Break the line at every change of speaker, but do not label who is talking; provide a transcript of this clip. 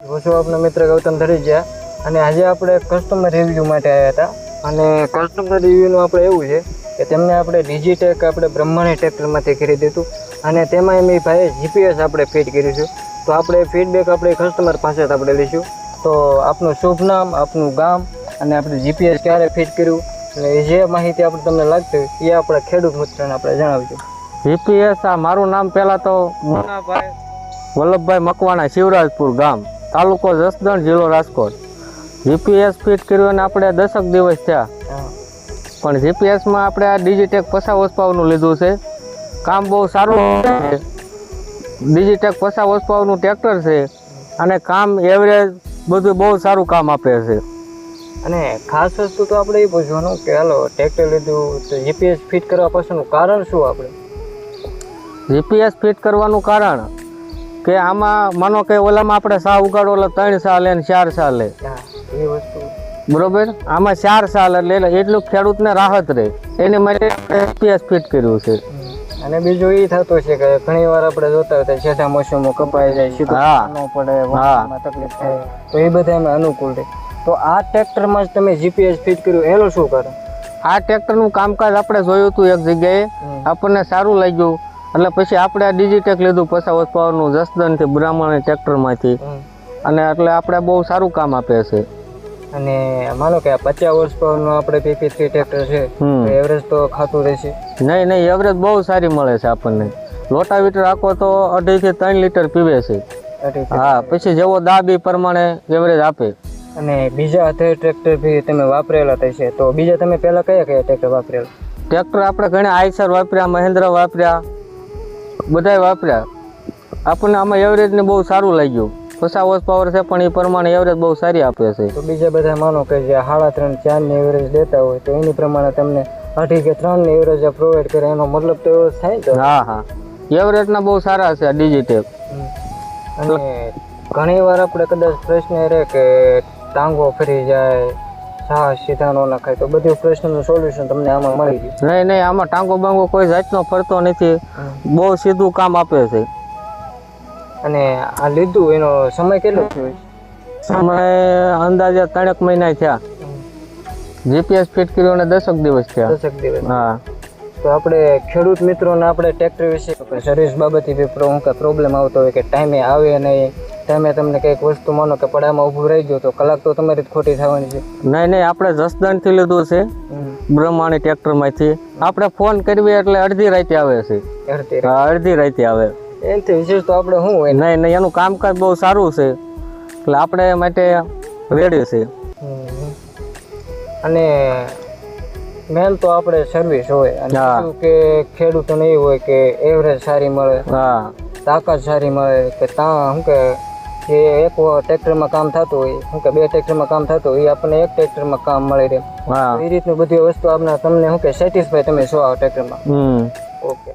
હું છું આપનો મિત્ર ગૌતમ ધરીજા અને આજે આપણે કસ્ટમર રિવ્યૂ માટે આવ્યા હતા અને કસ્ટમર રિવ્યૂનું આપણે એવું છે કે તેમને આપણે ડિજિટેક આપણે બ્રહ્મણી ટ્રેક્ટરમાંથી ખરીદ્યું હતું અને તેમાં એમ ભાઈએ જીપીએસ આપણે ફિટ કર્યું છે. તો આપણે ફીડબેક આપણે કસ્ટમર પાસે આપણે લઈશું. તો આપનું શુભ નામ, આપનું ગામ અને આપણે જીપીએસ ક્યારે ફિટ કર્યું અને જે માહિતી આપણે તમને લાગતી હોય એ આપણે ખેડૂત મિત્રોને આપણે જણાવીશું.
જીપીએસ મારું નામ પહેલાં તો મુન્નાભાઈ વલ્લભભાઈ મકવાણા, શિવરાજપુર ગામ, તાલુકો જસદણ, જિલ્લો રાજકોટ. જીપીએસ ફિટ કર્યું અને આપણે 10 દિવસ થયા, પણ જીપીએસમાં આપણે આ ડિજિટેક 50 હોર્સપાવરનું લીધું છે. કામ બહુ સારું છે. ડિજિટેક 50 હોર્સપાવરનું ટ્રેક્ટર છે અને કામ એવરેજ બધું બહુ સારું કામ આપે છે.
અને ખાસ વસ્તુ તો આપણે એ પૂછવાનું કે હાલો ટ્રેક્ટર લીધું તો જીપીએસ ફિટ કરવા પાછળનું કારણ શું? આપણે
જીપીએસ ફિટ કરવાનું કારણ કે આમાં માનો કે ઓલામાં આપણે સા ઉગાડો એટલે 3 સાલ લે ને 4 સાલ લે,
એ વસ્તુ
બરોબર. આમાં 4 સાલ એટલે એટલું ખેડૂતને રાહત રહે એની માટે જીપીએસ ફિટ કર્યું છે.
અને બીજું એ થતું છે કે ઘણી વાર આપણે જોતા હોય તો છેટા મોસમો કપાઈ જાય, સીધું ન પડે, વાહનમાં તકલીફ થાય, તો એ બધા એમાં અનુકૂળ રહે. તો આ ટ્રેક્ટરમાં જ તમે જીપીએસ ફિટ કર્યું એનું શું કારણ?
આ ટ્રેક્ટરનું કામકાજ આપણે જોયું હતું એક જગ્યાએ, આપણને સારું લાગ્યું એટલે પછી આપણે આ ડિજિટેક લીધું 50 હોર્સપાવરનું જસદણથી બ્રાહ્મણી ટ્રેક્ટરમાંથી, અને એટલે આપણે બહુ સારું કામ આપે છે.
અને માનો કે આ 50 હોર્સપાવરનું આપણે PP3 ટ્રેક્ટર છે, એવરેજ તો ખાતું રહેશે?
નહીં, એવરેજ બહુ સારી મળે છે આપણને. લોટાવીટર આખો તો 2.5 થી 3 લીટર પીવે છે. હા, પછી જેવો દાબી પ્રમાણે એવરેજ આપે.
અને બીજા અત્યારે ટ્રેક્ટર બી તમે વાપરેલા થશે, તો બીજા તમે પહેલા કયા ટ્રેક્ટર વાપરેલા?
ટ્રેક્ટર આપણે ઘણા આઈસર વાપર્યા, મહેન્દ્ર વાપર્યા, બધાય વાપર્યા. આપણને આમાં એવરેજને બહુ સારું લાગ્યું. 50 હોર્સપાવર છે પણ એ પ્રમાણે એવરેજ બહુ સારી આપે છે.
તો બીજા બધા માનો કે જે 3.5 4 ની એવરેજ દેતા હોય તો એની પ્રમાણે તમને 2.5 કે 3 ની એવરેજ પ્રોવાઈડ કરે, એનો મતલબ તો એવો થાય તો?
હા, એવરેજના બહુ સારા છે આ ડિજિટેક.
અને ઘણી વાર આપણે કદાચ પ્રશ્ન એ રહે કે ટાંગો ફરી જાય, સા સીધા નો નખાય, તો બધું પ્રશ્નનું સોલ્યુશન તમને આમાં મળી ગયું?
નહીં, આમાં ટાંગો બાંગો કોઈ જાતનો ફરતો નથી, બહુ સીધું કામ આપે છે.
અને આ લીધું એનો સમય કેટલો થયો?
સમય અંદાજે 3 મહિના થયા. જીપીએસ ફિટ કર્યું અને 10 દિવસ થયા.
10 દિવસ.
હા.
તો આપણે ખેડૂત મિત્રોને આપણે ટ્રેક્ટર વિશે સર્વિસ બાબતે બી પ્રોબ્લેમ આવતો હોય કે ટાઈમે આવે નહીં, ટાઈમે તમને કંઈક વસ્તુ માનો કે પડામાં ઊભું રહી ગયો તો કલાક તો તમારી ખોટી થવાની છે.
નહીં, આપણે જસદણથી લીધું છે, બ્રહ્માણી ટ્રેક્ટરમાંથી. આપણે ફોન કરવી એટલે અડધી રાતે આવે છે. અડધી રાતે આવે.
એનાથી વિશેષ તો આપણે શું હોય?
નહીં, એનું કામકાજ બહુ સારું છે એટલે આપણે માટે રેડી છે.
અને મેન તો આપણે સર્વિસ હોય અને શું કે ખેડૂતોને એ હોય કે એવરેજ સારી મળે, તાકાત સારી મળે, કે ત્યાં શું કે જે એક ટ્રેક્ટરમાં કામ થતું હોય, શું કે 2 ટ્રેક્ટરમાં કામ થતું હોય, એ આપણને 1 ટ્રેક્ટરમાં કામ મળી રહે. એ રીતની બધી વસ્તુ તમને શું કે સેટિસ્ફાય તમે છો આ ટ્રેક્ટરમાં. ઓકે.